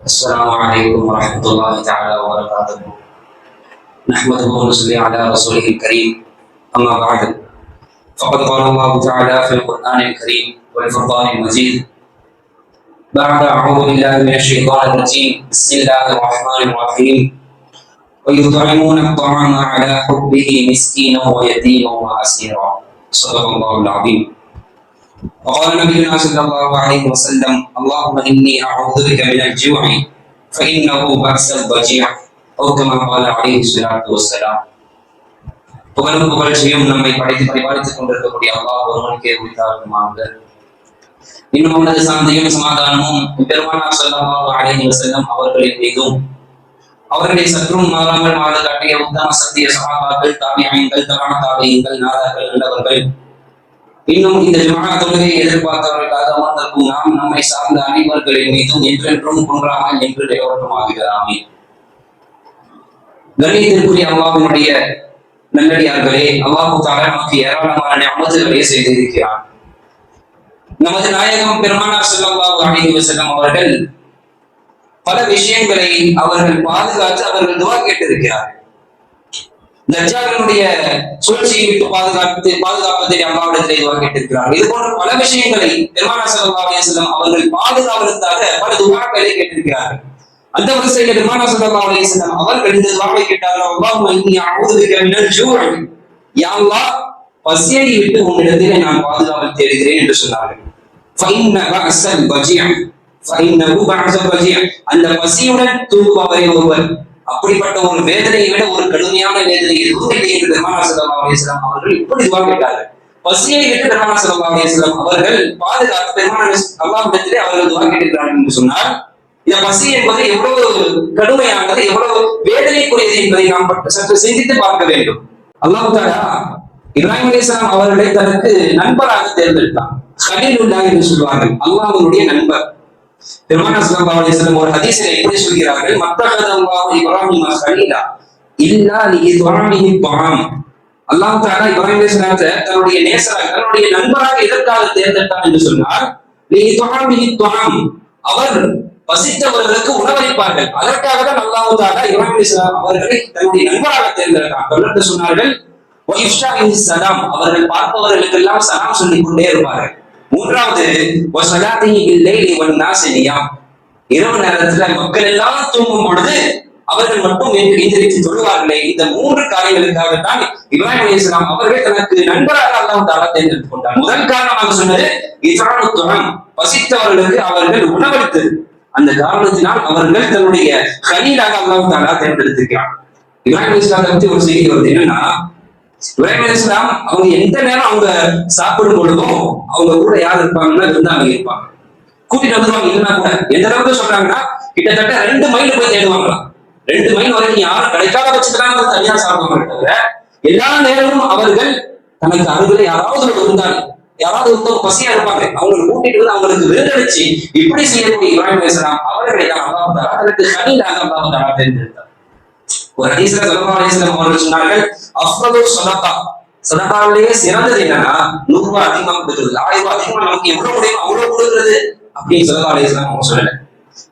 السلام عليكم ورحمة الله تعالى وبركاته. نحمده ونصلي على رسوله الكريم. أما بعد، فقد قال الله تعالى في القرآن الكريم والفرقان المجيد بعد أعوذ بالله من الشيطان الرجيم. بسم الله الرحمن الرحيم. ويطعمون الطعام على حبه مسكينا ويتيما وأسيرا. صدق الله العظيم. وقال نبينا صلى الله عليه وسلم: اللهم إني أعوذ بك من الجوع فإنه بأس الضجيع. أو كما قال عليه الصلاة والسلام. புகழும் புகழ்ச்சியும் நம்மை படைத்து பரிபாலித்துக் கொண்டிருக்கக்கூடிய அல்லாஹ் ஒருவனுக்கே உரித்தாகுமாக. இன்னும் அவனது சாந்தியும் சமாதானமும் பெருமானார் ஸல்லல்லாஹு அலைஹி வஸல்லம் அவர்களின் மீதும், அவர்களை சற்றும் மாறாமல் வாழ்ந்து காட்டிய உத்தம சத்திய சஹாபாக்கள், தாபிஈன்கள், தபா தாபிஈன்கள், நாதாக்கள், நல்லவர்கள், இன்னும் இந்த ஜும்ஆ தொழுகையை எதிர்பார்த்தவர்களுக்காக அமர்ந்திருக்கும் நாம், நம்மை சார்ந்த அனைவர்களின் மீதும் என்றென்றும் குன்றாமல் என்று நிலவரமாகிறாமே. கண்ணியத்திற்குரிய அல்லாஹ்வினுடைய நல்லடியார்களே, அல்லாஹ் தஆலா நமக்கு ஏராளமான நிஅமத்துகளை செய்திருக்கிறார். நமது நாயகம் பெருமானார் ஸல்லல்லாஹு அலைஹி வஸல்லம் அவர்கள் பல விஷயங்களை அவர்கள் பாதுகாத்து அவர்கள் துஆ கேட்டிருக்கிறார்கள். தஜ்ஜாலினுடைய சூழ்ச்சியை விட்டு பாதுகாப்பதை அல்லாஹ்விடத்திலே துஆ கேட்டிருக்கிறார்கள். இது போன்ற பல விஷயங்களை பெருமானார் ஸல்லல்லாஹு அலைஹி வஸல்லம் அவர்கள் பாதுகாவலுக்காக பல துஆக்களை கேட்டிருக்கிறார்கள். அந்த வரிசையில பெருமானார் ஸல்லல்லாஹு அலைஹி வஸல்லம் அவர்கள் இந்த துஆவை கேட்டார்கள்: அல்லாஹும்ம இன்னி அஊது பிக மினல் ஜூஇ. யா அல்லாஹ், பசியை விட்டு உன்னிடத்திலே நான் பாதுகாவல் தேடுகிறேன் என்று சொன்னார்கள். ஃபஇன்ன பஅஸல் பஜிஅ ஃபஇன்னஹு பஅஸல் பஜிஅ. அந்த பசியுடன் தூங்குபவரே ஒருவர், அப்படிப்பட்ட ஒரு வேதனையை விட ஒரு கடுமையான வேதனை எதுவும் இல்லை என்று பெருமானார் ஸல்லல்லாஹு அலைஹி வஸல்லம் அவர்கள் இப்படி துஆ கேட்டார்கள். பசியை விட்டு பெருமானார் ஸல்லல்லாஹு அலைஹி வஸல்லம் அவர்கள் பாதுகாத்து பெருமானார் அல்லாஹ்விடத்திலே அவர்கள் துஆ கேட்டிருக்கிறார்கள் என்று சொன்னால், இந்த பசி என்பது எவ்வளவு கடுமையானது, எவ்வளவு வேதனைக்குரியது என்பதை நாம் சற்று சிந்தித்து பார்க்க வேண்டும். அல்லாஹ் தஆலா இப்ராஹிம் அலைஹிஸ்ஸலாம் அவர்களை தனக்கு நண்பராக தேர்ந்தெடுத்தான். கலீலுல்லாஹ் என்று சொல்வார்கள், அல்லாஹ்வுடைய நண்பர். பெருமானார் ஸல்லல்லாஹு அலைஹி வஸல்லம் ஒரு ஹதீஸில் இப்படி சொல்கிறார்கள்: மத்தஹதல்லாஹு இப்ராஹீம கலீலா இல்லா லிஇத்ஆமிஹி த்ஆம். அல்லாஹ் தஆலா இப்ராஹிம் அலைஹிஸ்ஸலாத்தை தன்னுடைய நேசராக, தன்னுடைய நண்பராக எதற்காக தேர்ந்தெடுத்தான் என்று சொன்னால், லிஇத்ஆமிஹி த்ஆம், அவர் பசித்தவர்களுக்கு உணவளிப்பார்கள். அதற்காக தான் அல்லாஹ் தஆலா இப்ராஹிம் அலைஹிஸ்ஸலாம் அவர்களை தன்னுடைய நண்பராக தேர்ந்தெடுத்தார். தொடர்ந்து சொன்னார்கள், வஇஃஷாஇஹி ஸலாம், அவர்கள் பார்ப்பவர்களுக்கெல்லாம் சலாம் சொல்லிக் கொண்டே இருப்பார்கள். மூன்றாவது, வஸலாத்திஹி பில்லைலி வன்னாஸி நியாம், இரவு நேரத்துல மக்கள் எல்லாம் தூங்கும் பொழுது அவர்கள் மட்டும் எந்திரித்து தொழுவார்களே. இந்த மூன்று காரியங்களுக்காகத்தான் இப்ராஹிம் அலைஹிஸ்ஸலாம் அவர்கள் தனக்கு நண்பராக அல்லாஹ் தஆலா தேர்ந்தெடுத்துக் கொண்டார். முதல் காரணமாக சொன்னது இஃஆனு துஅம், பசித்தவர்களுக்கு அவர்கள் உணவளித்தது. அந்த காரணத்தினால் அவர்கள் தன்னுடைய கலீலாக அல்லாஹ் தஆலா தேர்ந்தெடுத்திருக்கிறார். இப்ராஹிம் அலைஹிஸ்ஸலாம் பற்றி ஒரு செய்தி வருது. என்னன்னா, இப்ராஹிம் அலைஹிஸ்ஸலாம் அவங்க எந்த நேரம் அவங்க சாப்பிடும் பொழுதும் அவங்க கூட யார் இருப்பாங்கன்னா விருந்தாளி இருப்பாங்க. கூட்டிட்டு வந்துருவாங்க. இல்லைன்னா கூட எந்த அளவுக்கு சொல்றாங்கன்னா, கிட்டத்தட்ட 2 மைல் போய் தேடுவாங்களாம். 2 மைல் வரைக்கும் யாரும் கிடைக்காத பட்சத்துல தனியா சாப்பிடுவாங்க. தவிர எல்லா நேரமும் அவர்கள் தனக்கு அருகில் யாராவது ஒரு விருந்தாளி, யாராவது ஒருத்தவங்க பசியா இருப்பாங்க, அவங்களை கூட்டிட்டு வந்து அவங்களுக்கு விருந்தளிச்சு இப்படி செய்யக்கூடிய இப்ராஹிம் அலைஹிஸ்ஸலாம் அவர்களை தான் அல்லாஹ் தஆலா தனக்கு கலீலாக அல்லாஹ் தஆலா தேர்ந்தெடுத்தார். ஒரு ஹதீஸ்ல ஸல்லல்லாஹு அலைஹி வஸல்லம் அவர்கள் சொன்னார்கள், அஃதலு ஸதகா, ஸதகாவிலேயே சிறந்தது என்னன்னா 100 ரூபாய் அதிகமா கொடுக்கிறது. 1000 ரூபாய் அதிகமா நமக்கு எவ்வளவு முடியும் அவ்வளவு கொடுக்கிறது அப்படின்னு ஸல்லல்லாஹு அலைஹி வஸல்லம் அவங்க சொல்லல.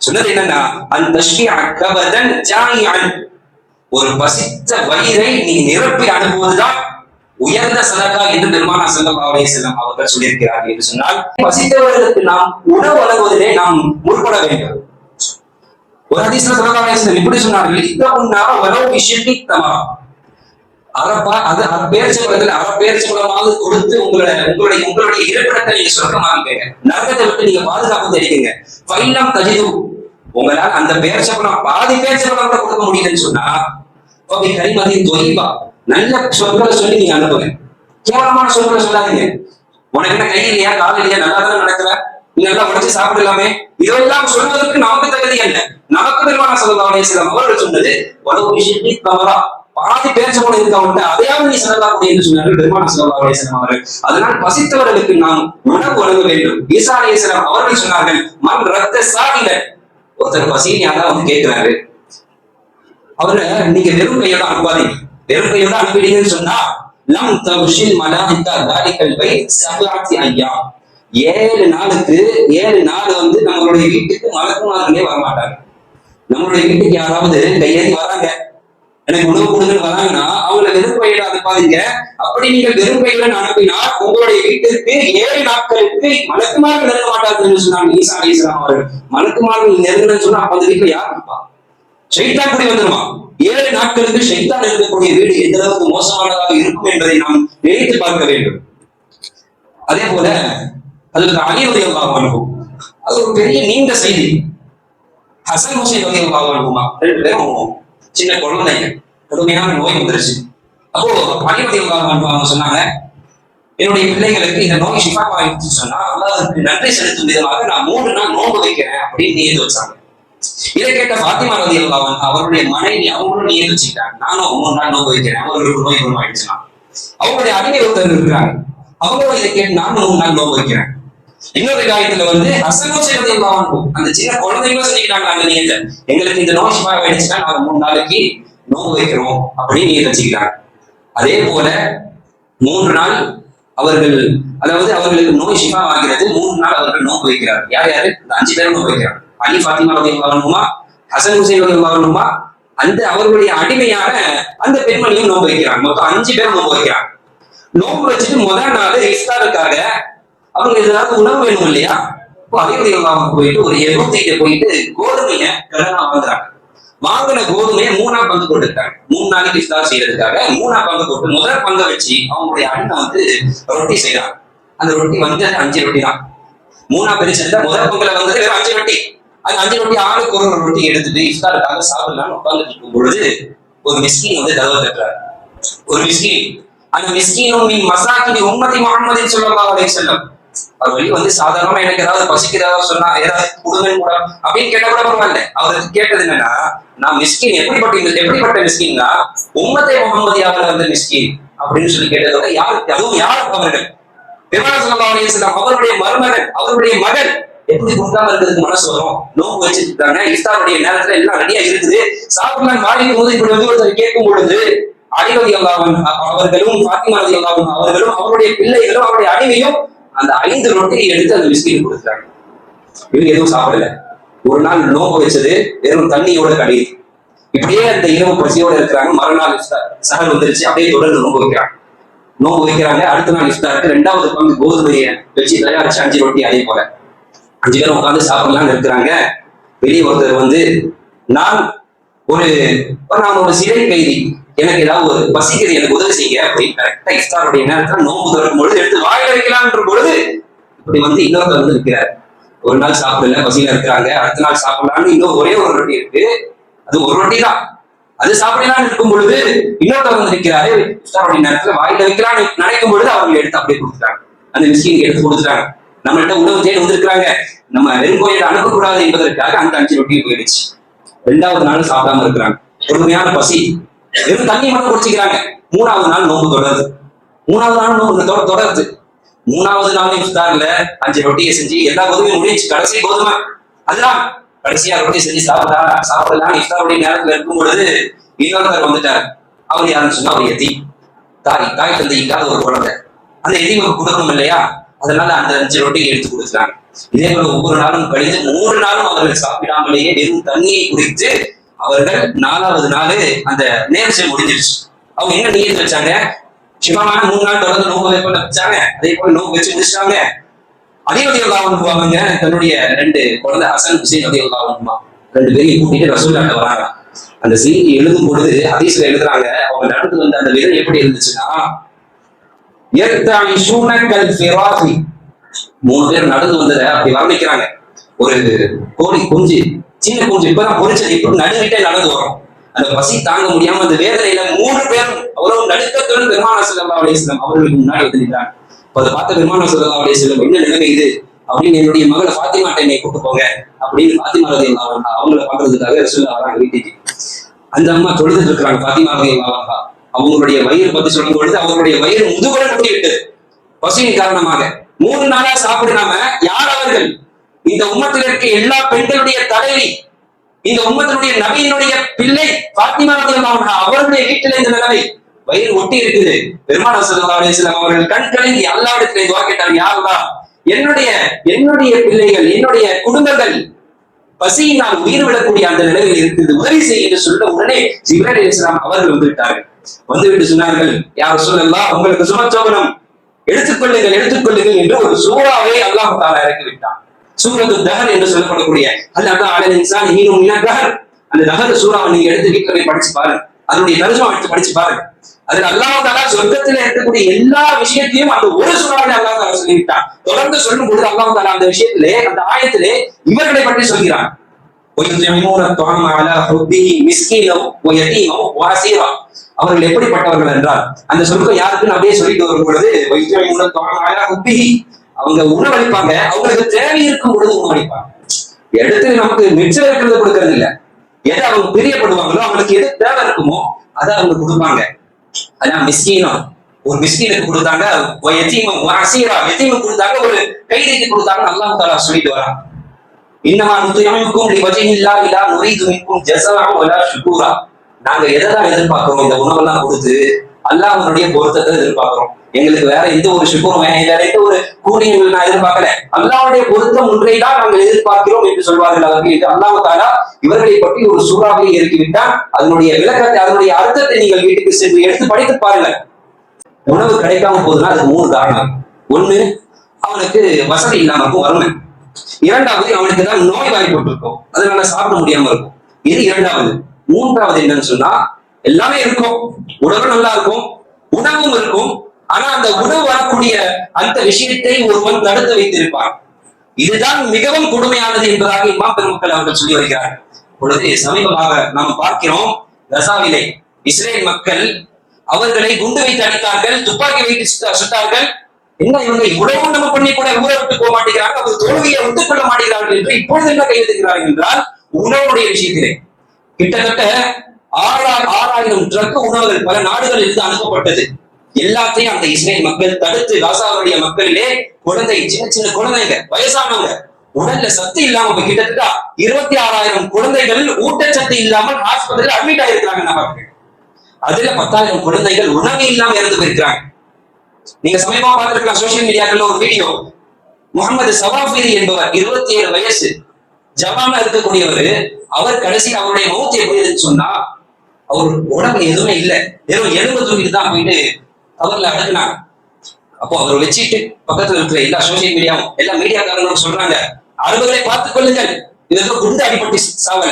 சொன்னது என்னன்னா, அன் தஷ்கிஅ கபதன் ஜாயிஅன், ஒரு பசித்த வயிறை நீ நிரப்பி அனுப்புவதுதான் உயர்ந்த சதகா என்று பெருமானார் ஸல்லல்லாஹு அலைஹி வஸல்லம் அவர்கள் சொல்லியிருக்கிறார்கள். என்று சொன்னால், பசித்தவர்களுக்கு நாம் உணவு வழங்குவதிலே நாம் முற்பட வேண்டும். ஒரு ஹதீஸ்ல ஸல்லல்லாஹு அலைஹி வஸல்லம் இப்படி சொன்னார்கள், இத்தகுன்னார வலவ் பிஷிக்கி தமரா, அரப்பேர்ச்சம்பழமாவது கொடுத்து உங்களுடைய இருப்பிடத்தை நீங்க சொர்க்கமாக்குங்க, நரகத்தை விட்டு நீங்க பாதுகாப்பு தெரிவிங்க. ஃபைலம் தஜிது, உங்களால் அந்த பேர்ச்சம்பழம் பாதி பேர்ச்சம்பழம் கூட கொடுக்க முடியலன்னு சொன்னா, கரிமதின் தொய்வா, நல்ல சொற்களை சொல்லி நீங்க அனுப்புங்க. கேவலமான சொற்களை சொல்லாதீங்க. உனக்கு என்ன கை இல்லையா, கால் இல்லையா, நல்லா தானே நடக்கிற, நீங்க எல்லாம் உடச்சு சாப்பிடலாமே, இதெல்லாம் சொல்வதற்கு நமக்கு தகுதி என்ன? நமக்கு பெருமானார் ஸல்லல்லாஹு அலைஹி வஸல்லம் அவர்கள் சொன்னது வலவ் பிஷிக்கி தமரா, பாதி பேர்ச்சம்பழம் இருக்கவங்க அதையாவது நீ சொல்லலாம் என்று சொன்னார்கள் பெருமானார் ஸல்லல்லாஹு அலைஹி வஸல்லம் அவர்கள். அதனால் பசித்தவர்களுக்கு நாம் உணவு வழங்க வேண்டும். ஈசா அலைஹிஸ்ஸலாம் அவர்கள் சொன்னார்கள், மன் ரத்த சாகிலன், ஒருத்தர் பசியை யாரா வந்து கேட்கிறாரு, அவரை நீங்க வெறும் கையோட அனுப்பாதீங்க. வெறும் கையோட அனுப்பிடுங்கன்னு சொன்னா, லம் தவ்ஷில் மலாயிகா தாலிகல் பைத் சபஅத்தி அய்யாம், 7 நாளுக்கு 7 நாள் வந்து நம்மளுடைய வீட்டுக்கு மலக்குமார்களே வரமாட்டாங்க. நம்மளுடைய வீட்டுக்கு யாராவது கையேறி வராங்க, எனக்கு உணவு கொடுங்கன்னு வராங்கன்னா அவங்கள வெறும் பையில அனுப்பாதீங்க. அப்படி நீங்கள் வெறும் பையில அனுப்பினா உங்களுடைய வீட்டிற்கு 7 நாட்களுக்கு மலக்குமார்கள் நெருங்க மாட்டார்கள் சொன்னாங்க ஈசா அலைஹிஸ்ஸலாம் அவர்கள். மலக்குமார்கள் நெருங்கன்னு சொன்னா அப்ப அந்த வீட்டுல யார் இருப்பா? ஷைத்தான் கூடி வந்துருமா? 7 நாட்களுக்கு ஷைத்தான் இருக்கக்கூடிய வீடு எந்த அளவுக்கு மோசமானதாக இருக்கும் என்பதை நாம் நினைத்து பார்க்க வேண்டும். அதே போல அதுக்கு அலி ரலியல்லாஹு அன்ஹு, அது ஒரு பெரிய நீண்ட செய்தி. ஹசன் ஹுசைன் ரலியல்லாஹு அன்ஹுமா 2 பேரும் சின்ன குழந்தைங்க, கடுமையான நோய் வந்துருச்சு. அப்போ அலி ரலியல்லாஹு அன்ஹு அவங்க சொன்னாங்க, என்னுடைய பிள்ளைகளுக்கு இந்த நோய் ஷிஃபாவாயிடுச்சு சொன்னா அல்லாஹ்வுக்கு நன்றி செலுத்தும் விதமாக நான் 3 நாள் நோன்பு வைக்கிறேன் அப்படின்னு நியத்து வச்சாங்க. இதை கேட்ட ஃபாத்திமா ரலியல்லாஹு அன்ஹா அவருடைய மனைவி அவங்களும் நியத்து வச்சுக்கிட்டாங்க, நானும் 3 நாள் நோன்பு வைக்கிறேன், அவங்களுக்கு நோய் குணமாயிடுச்சுன்னா. அவங்களுடைய அடிமை ஒருத்தர் இருக்கிறாங்க, அவங்களும் இதை கேட்டு நானும் 3 நாள் நோன்பு வைக்கிறேன். இன்னொரு காரியத்துல ஹசன் ஹுசைன் ரலியல்லாஹு அன்ஹு அந்த சின்ன குழந்தைங்களும் சொல்லிக்கிட்டாங்க, அந்த நியத்தை எங்களுக்கு இந்த நோய் ஷிஃபாவாயிடுச்சுன்னா நாங்க 3 நாளைக்கு நோன்பு வைக்கிறோம் அப்படின்னு நியத்து வச்சுக்கிட்டாங்க. அதே போல 3 நாள் அவர்கள், அதாவது அவர்களுக்கு நோய் ஷிஃபா ஆகிறது, 3 நாள் அவர்கள் நோன்பு வைக்கிறார். யார் யாரு? இந்த 5 பேரும் நோன்பு வைக்கிறார். அலி, ஃபாத்திமா ரலியல்லாஹு அன்ஹுமா, ஹசன் ஹுசைன் ரலியல்லாஹு அன்ஹுமா, அந்த அவர்களுடைய அடிமையான அந்த பெண்மணியும் நோன்பு வைக்கிறாங்க. மொத்தம் 5 பேரும் நோன்பு வைக்கிறாங்க. நோன்பு வச்சுட்டு முதல் நாள் இஃப்தாருக்காக அவங்க ஏதாவது உணவு வேணும் இல்லையா? இப்போ அலி ரலியல்லாஹு அன்ஹு போயிட்டு ஒரு எபூத்திட்ட போயிட்டு கோதுமையை கடனா வாங்குறாங்க. வாங்கின கோதுமையை 3ஆ பங்கு போட்டுருக்காங்க. 3 நாளைக்கு இஃப்தார் செய்யறதுக்காக 3ஆ பங்கு போட்டு முதல் பங்கை வச்சு அவங்களுடைய அண்ணன் ரொட்டி செய்யறாங்க. அந்த ரொட்டி 5 ரொட்டி தான். 3ஆ பிரிச்சிருந்தா முதல் பங்குல வெறும் 5 ரொட்டி. அந்த 5 ரொட்டி ஆளுக்கு ஒரு ரொட்டி எடுத்துட்டு இஃப்தாருக்காக சாப்பிடலாம்னு உட்கார்ந்துட்டு இருக்கும் பொழுது ஒரு மிஸ்கின் கதவை தட்டுறாரு. ஒரு மிஸ்கின், அந்த மிஸ்கினும் மசாக்கினி உம்மதி முஹம்மதின் ஸல்லல்லாஹு அலைஹி வஸல்லம், அவர் வெளியே சாதாரணமா எனக்கு ஏதாவது பசிக்கிறதா சொன்னா ஏதாவது கொடுங்கன்னு கூட அப்படின்னு கேட்டா கூட பரவாயில்ல. அவருக்கு கேட்டது என்னன்னா, நான் மிஸ்கின் எப்படிப்பட்ட மிஸ்கின்னா உம்மத்தை முஹம்மதியாக வந்த மிஸ்கின் அப்படின்னு சொல்லி கேட்டதோட யாருக்கு, அதுவும் யாருக்கு? அவர்கள் பெருமானார் ஸல்லல்லாஹு அலைஹி வஸல்லம் அவருடைய மருமகன், அவருடைய மகன் எப்படி கொடுக்காம இருக்கிறதுக்கு மனசு வரும்? நோன்பு வச்சிருக்காங்க, இஃப்தாருடைய நேரத்துல எல்லாம் ரெடியா இருக்குது, சாப்பிடலாம் மாறிக்கும் போது இப்படி ஒருத்தர் கேட்கும் பொழுது அலி ரலியல்லாஹு அன்ஹு அவர்களும் ஃபாத்திமா ரலியல்லாஹு அன்ஹா அவர்களும் அவருடைய பிள்ளைகளும் அவருடைய அடிமையும் அந்த 5 ரொட்டியை எடுத்து அந்த மிஸ்கின் கொடுத்தாங்க. இவங்க எதுவும் சாப்பிடல. ஒரு நாள் நோன்பு வச்சது வெறும் தண்ணியோட கடையுது. இப்படியே அந்த இரவு பசியோட இருக்கிறாங்க. மறுநாள் சஹர் வந்துருச்சு, அப்படியே தொடர்ந்து நோன்பு வைக்கிறாங்க. அடுத்த நாள் இஃப்தாருக்கு 2வது பங்கு கோதுமையை வச்சு தயாரிச்சு 5 ரொட்டி. அதே போல 5 பேரும் உட்காந்து சாப்பிடலாம்னு இருக்கிறாங்க. வெளியே ஒருத்தர் நான் ஒரு சிறை கைதி, எனக்கு ஏதாவது பசிக்கிறது, எனக்கு உதவி செய்யுங்க அப்படின்னு கரெக்டா இஃப்தாருடைய நேரத்துல நோன்பு திறக்கும் பொழுது எடுத்து வாயில வைக்கலாம்ன்ற பொழுது இப்படி இன்னொருத்தர் இருக்கிறார். ஒரு நாள் சாப்பிடல, பசியில இருக்கிறாங்க. அடுத்த நாள் சாப்பிடலாம்னு இன்னும் ஒரே ஒரு ரொட்டி இருக்கு, அது ஒரு ரொட்டி தான், அது சாப்பிடலாம்னு இருக்கும் பொழுது இன்னொருத்தர் இருக்கிறாரு. இஃப்தாருடைய நேரத்துல வாயில வைக்கலாம்னு நினைக்கும் பொழுது அவங்க எடுத்து அப்படியே கொடுத்துட்டாங்க. அந்த மிஸ்கினுக்கு எடுத்து கொடுத்துட்டாங்க. நம்மள்கிட்ட உணவு தேடி வந்திருக்கிறாங்க, நம்ம வெறும் கோயில அனுப்பக்கூடாது என்பதற்காக அந்த 5 ரொட்டியும் போயிடுச்சு. 2வது நாள் சாப்பிடாம இருக்கிறாங்க, பொறுமையான பசி, வெறும் தண்ணி மட்டும் குடிச்சுக்கிறாங்க. 3வது நாள் நோன்பு தொடருது. 3வது நாள் நோன்பு தொடருது. 3வது நாள் இஃப்தார்ல 5 ரொட்டியை செஞ்சு எல்லா கோதுமையும் முடிஞ்சு கடைசி கோதுமை அதுதான் கடைசியா ரொட்டி செஞ்சு சாப்பிடலாம். இஃப்தாருடைய நேரத்துல இருக்கும் பொழுது இன்னொருத்தர் வந்துட்டார். அவர் யாருன்னு சொன்னா அவர் எத்தி தாய் தந்தை இல்லாத ஒரு குழந்தை. அந்த எதிமுக கொடுக்கணும் இல்லையா, அதனால அந்த 5 ரொட்டியை எடுத்து கொடுத்துட்டாங்க. இதே போல ஒவ்வொரு நாளும் கழிந்து 3 நாளும் அவர்கள் சாப்பிடாமலேயே வெறும் தண்ணியை குடித்து அவர்கள் 4வது நாள் அந்த நேர்ச்சை முடிஞ்சிருச்சு. அவங்க என்ன நியத்து வச்சாங்க? ஷிஃபாவான 3 நாள் தொடர்ந்து நோன்பு வைப்பதை வச்சாங்க. அதே போல நோன்பு வச்சு முடிச்சிட்டாங்க. அலி ரலியல்லாஹு அன்ஹு அவங்க தன்னுடைய 2 குழந்தை ஹசன் ஹுசைன் ரலியல்லாஹு அன்ஹுமா 2 பேரையும் கூட்டிட்டு ரசூலுல்லாஹ்ட்ட வராங்க. அந்த செய்தி எழுதும் பொழுது ஹதீஸ்ல எழுதுறாங்க, அவங்க நடந்து வந்த அந்த விதம் எப்படி இருந்துச்சுன்னா, 3 பேர் நடந்து வந்ததை அப்படி வர்ணிக்கிறாங்க. ஒரு கோழி குஞ்சு, சின்ன குஞ்சு இப்பதான் பொறிச்சது, இப்ப நடுவிட்டே நடந்து வரும். அந்த பசி தாங்க முடியாம அந்த வேதனையில 3 பேரும் அவ்வளவு நடுக்கத்துடன் பெருமானார் ஸல்லல்லாஹு அலைஹி வஸல்லம் அவர்களுக்கு முன்னாடி வந்துட்டாங்க. அதை பார்த்த பெருமானார் ஸல்லல்லாஹு அலைஹி வஸல்லம், என்ன நிலைமை இது அப்படின்னு, என்னுடைய மகளை ஃபாத்திமாட்ட என்னை கூட்டு போங்க அப்படின்னு ஃபாத்திமா ரலியல்லாஹு அன்ஹா அவங்கள பாக்குறதுக்காக ரசூலுல்லாஹ் வராங்க வீட்டுக்கு. அந்த அம்மா தொழுதுட்டு இருக்கிறாங்க. ஃபாத்திமா ரலியல்லாஹு அன்ஹா அவங்களுடைய வயிறு பத்தி சொல்லும் பொழுது அவங்களுடைய வயிறு முதுகுல கொட்டி விட்டது பசியின் காரணமாக. 3 நாளா சாப்பிடாம யார் அவர்கள்? இந்த உம்மத்தில் இருக்க எல்லா பெண்களுடைய தலைவி, இந்த உம்மத்தினுடைய நபியினுடைய பிள்ளை ஃபாத்திமா ரலியல்லாஹு அன்ஹா அவருடைய வீட்டில இந்த நிலைமை, வயிறு ஒட்டி இருக்குது. பெருமானார் ஸல்லல்லாஹு அலைஹி வஸல்லம் அவர்கள் கண்களில் அல்லாஹ்விடத்தில் துஆ கேட்டாங்க, யா அல்லாஹ், என்னுடைய பிள்ளைகள், என்னுடைய குடும்பங்கள் பசியினால் உயிர் விடக்கூடிய அந்த நிலையில் இருக்குது, உதவி செய்ய என்று சொல்ல உடனே ஜிப்ரீல் அலைஹிஸ்ஸலாம் அவர்கள் வந்துவிட்டார்கள். வந்துவிட்டு சொன்னார்கள், யார் ரசூலல்லாஹ், உங்களுக்கு சுமச்சோபனம் எடுத்துக்கொள்ளுங்கள் எடுத்துக்கொள்ளுங்கள் என்று ஒரு சூறாவை அல்லாஹ் தஆலா இறக்கி விட்டான். சூரத்து தஹர் என்று சொல்லப்படக்கூடிய அந்த தஹர் சூறாவை நீங்க எடுத்து வீட்டுல போய் படிச்சு பாருங்க, அதனுடைய தர்ஜுமா எடுத்து படிச்சு பாருங்க. அதுல அல்லாஹ் தஆலா சொர்க்கத்துல இருக்கக்கூடிய எல்லா விஷயத்தையும் அந்த ஒரு சூறாவிலே அல்லாஹ் தஆலா சொல்லிவிட்டான். தொடர்ந்து சொல்லும் பொழுது அல்லாஹ் தஆலா அந்த விஷயத்திலே, அந்த ஆயத்திலே இவர்களை பற்றி சொல்கிறான். அவர்கள் எப்படிப்பட்டவர்கள் என்றால், அந்த சொர்க்கம் யாருக்குன்னு அப்படியே சொல்லிட்டு வரும் பொழுது அவங்க உணவளிப்பாங்க, அவங்களுக்கு தேவை இருக்கும் பொழுது உணவளிப்பாங்க. எடுத்து நமக்கு மிச்சம் இருக்கிறத கொடுக்கறது இல்ல, எதை அவங்க பிரியப்படுவாங்களோ அவங்களுக்கு எது தேவை இருக்குமோ அதை அவங்க கொடுப்பாங்க. அதான் மிஸ்கீனம். ஒரு மிஸ்கீனுக்கு கொடுத்தாங்க, கொடுத்தாங்க, ஒரு கைதிக்கு கொடுத்தாங்க. அல்லாஹ் தஆலா சொல்லிட்டு வரான், இன்னமா நுத்இமுக்கும் லிவஜ்ஹில்லாஹி லா நுரீது மின்கும் ஜஸாஅன் வலா ஷுக்கூரா. நாங்க எதைதான் எதிர்பார்க்கிறோம், இந்த உணவெல்லாம் கொடுத்து அல்லாஹ்வுடைய பொருத்தத்தை எதிர்பார்க்கிறோம். எங்களுக்கு வேற எந்த ஒரு ஷுக்கூரும் வேற எந்த ஒரு கூலியும் நான் எதிர்பார்க்கல, அல்லாஹ்வுடைய பொருத்தம் ஒன்றை தான் நாங்கள் எதிர்பார்க்கிறோம் என்று சொல்வார்கள் அவர்கள். என்று அல்லாஹ் தஆலா இவர்களை பற்றி ஒரு சூறாவை இறக்கிவிட்டால் அதனுடைய விளக்கத்தை, அதனுடைய அர்த்தத்தை நீங்கள் வீட்டுக்கு சென்று எடுத்து படித்து பாருங்கள். உணவு கிடைக்காம போகுதுன்னா அது 3 காரணம். ஒண்ணு, அவனுக்கு வசதி இல்லாம இருக்கும், வறுமை. இரண்டாவது, அவனுக்கு தான் நோய் வாய்ப்பட்டிருக்கும், அதனால சாப்பிட முடியாம இருக்கும். இது இரண்டாவது. மூன்றாவது என்னன்னு சொன்னா, எல்லாமே இருக்கும், உணவு நல்லா இருக்கும், உணவும் இருக்கும், ஆனா அந்த உணவு வரக்கூடிய அந்த விஷயத்தை ஒருவன் தடுத்து வைத்திருப்பான். இதுதான் மிகவும் கொடுமையானது என்பதாக இமாம் பெருமக்கள் அவர்கள் சொல்லி வருகிறார்கள். பொழுது சமீபமாக நாம் பார்க்கிறோம், கசாவிலே இஸ்ரேல் மக்கள் அவர்களை குண்டு வைத்து அடித்தார்கள், துப்பாக்கி வைத்து சுட்டார்கள். என்ன இவங்க இவ்வளவு நம்ம பண்ணி கூட ஊரை விட்டு போக மாட்டேங்கிறாங்க, அவர் தோல்வியை ஒத்துக் கொள்ள மாட்டேங்கிறார்கள் என்று இப்பொழுது என்ன கையெழுத்துகிறார்கள் என்றால், உணவுடைய விஷயத்திலே கிட்டத்தட்ட 6000 ட்ரக் உணவுகள் பல நாடுகளில் இருந்து அனுப்பப்பட்டது. எல்லாத்தையும் அந்த இஸ்ரேல் மக்கள் தடுத்து, காசாவுடைய மக்களிலே குழந்தை, சின்ன சின்ன குழந்தைங்க, வயசானவங்க, உடல்ல சத்து இல்லாம கிட்டத்தட்ட 26,000 குழந்தைகள் ஊட்டச்சத்து இல்லாமல் ஹாஸ்பிட்டல் அட்மிட் ஆயிருக்கிறாங்க. நமக்கு அதுல 10,000 குழந்தைகள் உணவு இல்லாம இறந்து போயிருக்கிறாங்க. நீங்க சமீபமா பார்த்திருக்கலாம் சோசியல் மீடியாக்கள்ல ஒரு வீடியோ. முகமது சவாஃபிரி என்பவர் 27 வயசு ஜவானா இருக்கக்கூடியவர். அவர் கடைசி அவருடைய மௌத் எப்படி சொன்னா, அவர் உடம்பு எதுவுமே இல்லை, வெறும் எலும்பு தூக்கிட்டு தான் போயிட்டு அவர்களை அடக்குனாங்க. அப்போ அவர் வச்சுட்டு பக்கத்துல இருக்கிற எல்லா சோசியல் மீடியாவும், எல்லா மீடியாக்காரங்களும் சொல்றாங்க, அரபுகளை பார்த்துக் கொள்ளுங்கள், இதற்கு குண்டு அடிப்பட்டு சாவல,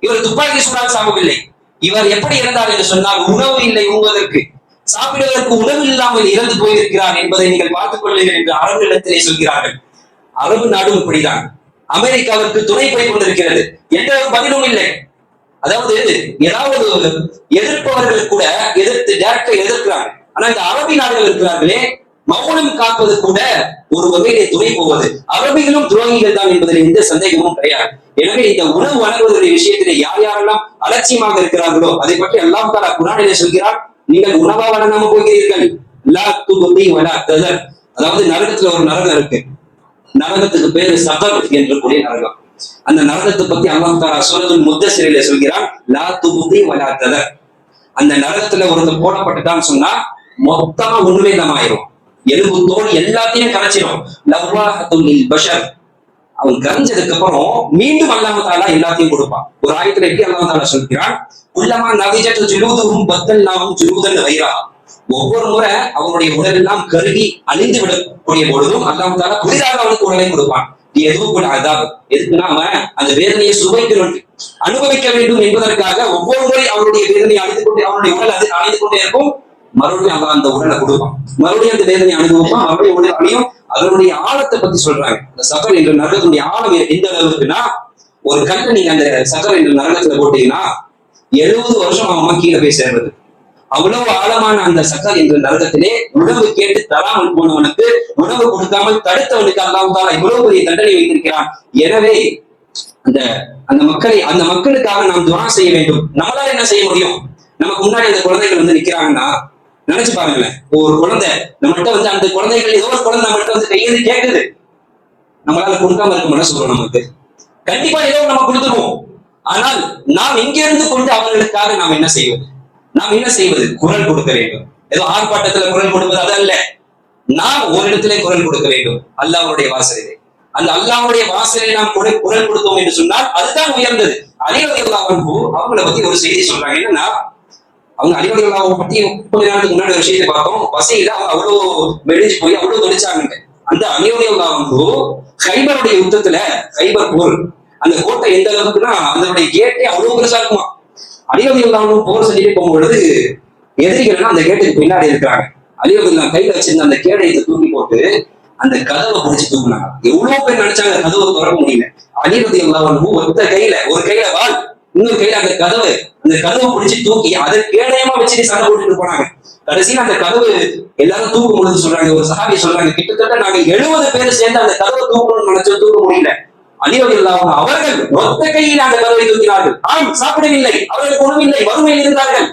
இவர் துப்பாக்கி சூடால் சாவவில்லை. இவர் எப்படி இறந்தார் என்று சொன்னால், உணவு இல்லை உண்பதற்கு, சாப்பிடுவதற்கு உணவு இல்லாமல் இறந்து போயிருக்கிறார் என்பதை நீங்கள் பார்த்துக் கொள்ளுங்கள் என்று அரபுகளிடத்திலே சொல்கிறார்கள். அரபு நாடும் இப்படிதான். அமெரிக்காவிற்கு துணை போய் கொண்டிருக்கிறது, எந்த ஒரு பதிலும் இல்லை. அதாவது ஏதாவது எதிர்ப்பவர்கள் கூட எதிர்த்து டைரக்டா எதிர்க்கிறாங்க. ஆனா இந்த அரபி நாடுகள் இருக்கிறார்களே, மௌனம் காப்பது கூட ஒரு வகையிலே துணை போவது. அரபிகளும் துரோகிகள் தான் என்பதில் எந்த சந்தேகமும் கிடையாது. எனவே இந்த உணவு வழங்குவதனுடைய விஷயத்திலே யார் யாரெல்லாம் அலட்சியமாக இருக்கிறார்களோ அதை பற்றி அல்லாஹ் தஆலா குர்ஆனிலே சொல்கிறார், நீங்கள் உணவா வழங்காம போகிறீர்கள், லா துபதி வலா ததர். அதாவது நரகத்துல ஒரு நரகம் இருக்கு, நரகத்துக்கு பேரு சகர் என்று கூடிய நரகம். அந்த நரகத்தை பத்தி அல்லாஹ் தஆலா சூரத்துல் முத்தஸிரிலே சொல்கிறான், லா துபதி வலா ததர். அந்த நரகத்துல ஒருத்தர் போடப்பட்டுட்டான்னு சொன்னா மொத்தமா ஒண்ணுமே இல்லாம ஆயிரும், எலும்பு தோல் எல்லாத்தையும் கரைச்சிடும். லவ்வாஹத்துல் லில் பஷர். அவன் கரைஞ்சதுக்கு அப்புறம் மீண்டும் அல்லாஹ் தஆலா எல்லாத்தையும் கொடுப்பான். ஒரு ஆயத்துல எப்படி அல்லாஹ் தஆலா சொல்கிறான், குல்லமா நதிஜத் ஜுலூதுஹும் பத்தல்நாஹும் ஜுலூதன் கைரா. ஒவ்வொரு முறை அவனுடைய உடல் எல்லாம் கருகி அழிந்து விடக்கூடிய பொழுதும் அல்லாஹ் தஆலா புதிதாக அவனுக்கு உடலை கொடுப்பான். எதுவும் அதாப், எதுக்குன்னா அவன் அந்த வேதனையை சுவைக்கணும், அனுபவிக்க வேண்டும் என்பதற்காக ஒவ்வொரு முறை அவனுடைய வேதனையை அழிந்து கொண்டே, அவனுடைய உடல் அது அழிந்து கொண்டே இருக்கும். மறுபடியும் அவன் அந்த உடலை கொடுப்பான், மறுபடியும் அந்த வேதனை அனுபவிப்பான், மறுபடியும் உடல் அழியும். அதனுடைய ஆழத்தை பத்தி சொல்றாங்க. இந்த சக்கர் என்ற நரகத்துடைய ஆழம் எந்த அளவுக்குன்னா, ஒரு கல்லை நீங்க அந்த சக்கர் என்ற நரகத்துல போட்டீங்கன்னா 70 வருஷம் அவன் கீழே போய் சேர்றது. அவ்வளவு ஆழமான அந்த சக்கர் என்ற நரகத்திலே உணவு கேட்டு தராமல் போனவனுக்கு, உணவு கொடுக்காமல் தடுத்தவனுக்கு அல்லாஹ் தஆலா இவ்வளவு பெரிய தண்டனை வைத்திருக்கிறான். எனவே அந்த மக்களுக்காக நாம் துஆ செய்ய வேண்டும். நம்மளால என்ன செய்ய முடியும்? நமக்கு முன்னாடி அந்த குழந்தைகள் வந்து நிக்கிறாங்கன்னா நினைச்சு பாருங்களேன், ஒரு குழந்தை நம்மகிட்ட வந்து, அந்த குழந்தைகள் ஏதோ ஒரு குழந்தை நம்மகிட்ட வந்து கையெழுதி கேட்குது, நம்மளால கொடுக்காம இருக்க மனசு வரும் நமக்கு. கண்டிப்பா ஏதோ நம்ம கொடுத்துருவோம். ஆனால் நாம் இங்கிருந்து கொண்டு அவர்களுக்காக நாம் என்ன செய்வது? நாம் என்ன செய்வது? குரல் கொடுக்க வேண்டும். ஏதோ ஆர்ப்பாட்டத்துல குரல் கொடுப்பது அதல்ல, நாம் ஒரு இடத்திலே குரல் கொடுக்க வேண்டும். அல்லாஹ்வுடைய வாசலிலே அந்த அல்லாஹ்வுடைய வாசலை நாம் குரல் கொடுத்தோம் என்று சொன்னால் அதுதான் உயர்ந்தது. அலி ரலியல்லாஹு அன்ஹு அவங்கள பத்தி ஒரு செய்தி சொல்றாங்க. என்னன்னா, அவங்க அலி ரலியல்லாஹு அன்ஹு பத்தி கொஞ்ச நேரத்துக்கு முன்னாடி ஒரு விஷயத்தை பார்த்தோம். பசியில அவங்க அவ்வளவு மெலிஞ்சு போய் அவ்வளவு தொடிச்சாங்க. அந்த அலி ரலியல்லாஹு அன்ஹு கைபருடைய யுத்தத்துல, கைபர் போர், அந்த கோட்டை எந்த அளவுக்குன்னா அதனுடைய கேட்டே அவ்வளவு பெருசா இருக்குமா. அலி ரலியல்லாஹு அன்ஹு போர் செஞ்சுட்டு போகும்பொழுது எதிரிகள் அந்த கேட்டுக்கு பின்னாடி இருக்கிறாங்க. அலி ரலியல்லாஹு கையில வச்சிருந்த அந்த கேடயத்தை தூக்கி போட்டு அந்த கதவை பிடிச்சு தூக்குனாங்க. எவ்வளவு பேர் நினைச்சாங்க கதவை திறக்க முடியல. அலி ரலியல்லாஹு அன்ஹு ஒத்த கையில, ஒரு கையில வாள், இன்னொரு கையில அந்த கதவை பிடிச்சு தூக்கி அதை கேடயமா வச்சுட்டு சண்டை போட்டுட்டு போனாங்க. கடைசியில அந்த கதவு எல்லாரும் தூக்கும் பொழுது சொல்றாங்க, ஒரு சஹாபி சொல்றாங்க, கிட்டத்தட்ட நாங்க 70 பேர் சேர்ந்து அந்த கதவை தூக்கணும்னு நினைச்சோம், தூக்க முடியல. அலி ரலியல்லாஹு அன்ஹு அவர்கள் ஒத்த கையில் அந்த கதவை தூக்கினார்கள். ஆம், சாப்பிடவில்லை, அவர்களுக்கு உணவில்லை, வறுமையில் இருந்தார்கள்.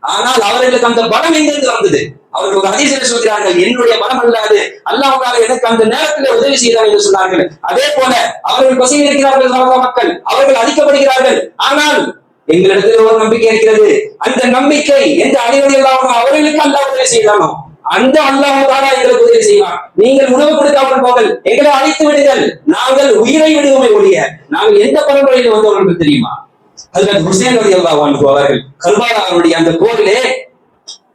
ஆனால் அவர்களுக்கு அந்த பலம் எங்கிருந்து வந்தது? அவர்கள் ஒரு ஹதீஸில் சொல்கிறார்கள், என்னுடைய பலம் அல்லாது அல்லாஹ்வுக்காக எனக்கு அந்த நேரத்தில் உதவி செய்தார் என்று சொன்னார்கள். அதே போல அவர்கள் பசியில் இருக்கிறார்கள் மக்கள், அவர்கள் அழிக்கப்படுகிறார்கள். ஆனால் எங்களிடத்தில் ஒரு நம்பிக்கை இருக்கிறது. அந்த நம்பிக்கை எந்த அலி ரலியல்லாஹு அன்ஹு அவர்களுக்கு அல்லாஹ் உதவி செய்தானோ அந்த அல்லாஹ் தாலா எங்களுக்கு உதவி செய்வான். நீங்கள் உணவு கொடுக்காமல் போங்கள், எங்களை அழித்து விடுங்கள், நாங்கள் உயிரை விடுவோமே ஒழிய நாங்கள் எந்த பரம்பரையில் வந்தவர்களுக்கு தெரியுமா? ஹஜ்ரத் ஹுசைன் ரலியல்லாஹு அன்ஹு அவர்கள் கர்பலாவுடைய அந்த போரிலே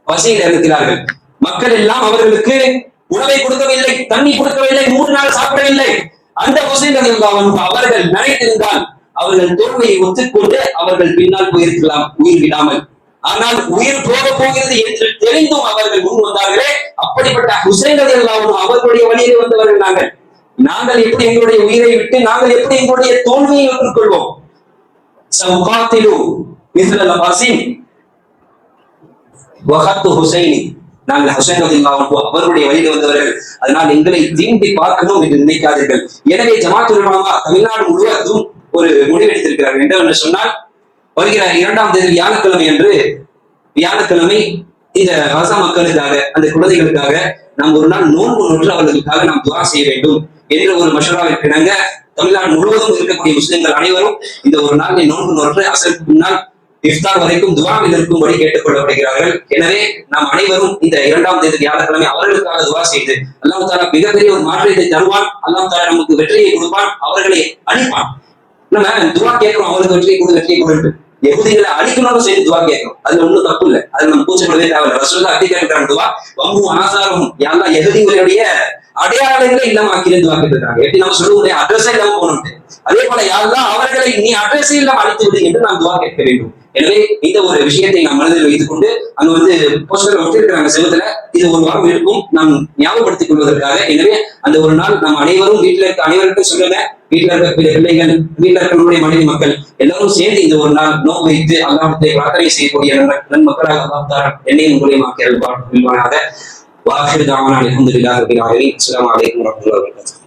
பசியில் இருக்கிறார்கள். மக்கள் எல்லாம் அவர்களுக்கு உணவை கொடுக்கவில்லை, தண்ணி கொடுக்கவில்லை, 3 நாள் சாப்பிடவில்லை. அந்த ஹுசைன் ரலியல்லாஹு அன்ஹு அவர்கள் நினைத்திருந்தால் அவர்கள் தோல்வியை ஒத்துக்கொண்டு அவர்கள் பின்னால் போயிருக்கலாம் உயிர் விடாமல். ஆனால் உயிர் போக போகிறது என்று தெரிந்தும் அவர்கள் முன் வந்தார்களே, அப்படிப்பட்ட ஹுசைன் ரலியல்லாஹு அன்ஹு அவர்களுடைய வழியிலே வந்தவர்கள் நாங்கள் எப்படி எங்களுடைய உயிரை விட்டு நாங்கள் எப்படி எங்களுடைய தோல்வியை ஏற்றுக்கொள்வோம்? சவுகாத்திலு மிஸ்லல் அபாசிம் வஹத்து ஹுசைனி, நாங்கள் ஹுசைன் ரலியல்லாஹு அன்ஹு அவருடைய வழியில் வந்தவர்கள், அதனால் எங்களை தீண்டி பார்க்கணும் என்று நினைக்காதீர்கள். எனவே ஜமாத்துல் உலமா தமிழ்நாடு முழுவதும் ஒரு முடிவெடுத்திருக்கிறார்கள். என்னவென்று சொன்னால், வருகிற 2ஆம் தேதி வியாழக்கிழமை இந்த ரச மக்களுக்காக, அந்த குழந்தைகளுக்காக நாம் ஒரு நாள் நோன்பு நோற்று அவர்களுக்காக நாம் துஆ செய்ய வேண்டும் என்ற ஒரு மஷூராவிற்கு இணங்க தமிழ்நாடு முழுவதும் இருக்கக்கூடிய முஸ்லிம்கள் அனைவரும் இந்த ஒரு நாளை நோன்பு நோற்று அசருக்கு முன்னால் இஃப்தார் வரைக்கும் துஆவில் இருக்கும்படி கேட்டுக் கொள்ளப்படுகிறார்கள். எனவே நாம் அனைவரும் இந்த 2ஆம் தேதி வியாழக்கிழமை அவர்களுக்காக துஆ செய்து அல்லாஹ் தஆலா மிகப்பெரிய ஒரு மாற்றத்தை தருவான். அல்லாஹ் தஆலா நமக்கு வெற்றியை கொடுப்பான், அவர்களை அழிப்பான். நம்ம துஆ கேட்கிறோம், அவருக்கு வெற்றியை கொடுத்து யஹூதிகளை அழிக்கணும்னு சொல்லி துஆ கேட்கிறோம். அதுல ஒண்ணும் தப்பு இல்லை, அது நம்ம கூச்சப்படவே தேவையில்லை. ரசூலுல்லாஹ் அப்படி கேட்கிறாங்க, துஆ வம்பு ஆசாரம் யா அல்லாஹ் யஹூதிகளுடைய அடையாளங்களை இல்லாம ஆக்கிட்டு துஆ கேட்கிறாங்க. எப்படி நம்ம சொல்லுவோம், அட்ரஸே இல்லாம போகணும். அதே போல யா அல்லாஹ் அவர்களை நீ அட்ரஸே இல்லாம அழித்து விடு என்று நாம் துஆ கேட்க வேண்டும். எனவே இந்த ஒரு விஷயத்தை நாம் மனதில் வைத்துக் கொண்டு அங்க போஸ்டர் ஒட்டிருக்கிறாங்க செவத்துல, இது ஒரு வாரம் இருக்கும், நாம் ஞாபகப்படுத்திக் கொள்வதற்காக. எனவே அந்த ஒரு நாள் நாம் அனைவரும் வீட்டில் இருக்க அனைவருக்கும் சொல்லுங்க, வீட்டில் இருக்க பிள்ளைகள், வீட்டில் இருக்கிற மனைவி மக்கள் எல்லாரும் சேர்ந்து இந்த ஒரு நாள் நோன்பு வைத்து அல்லாஹ்வை பிரார்த்தனை செய்யக்கூடிய நன்மக்களாக அல்லாஹ் என்னையும் உங்களையும் ஆக்கி அருள்வானாக. வாஹிர் தாவானா அல்ஹம்துலில்லாஹி ரப்பில் ஆலமீன். அஸ்ஸலாமு அலைக்கும் வரஹ்மத்துல்லாஹி வபரகாத்துஹு.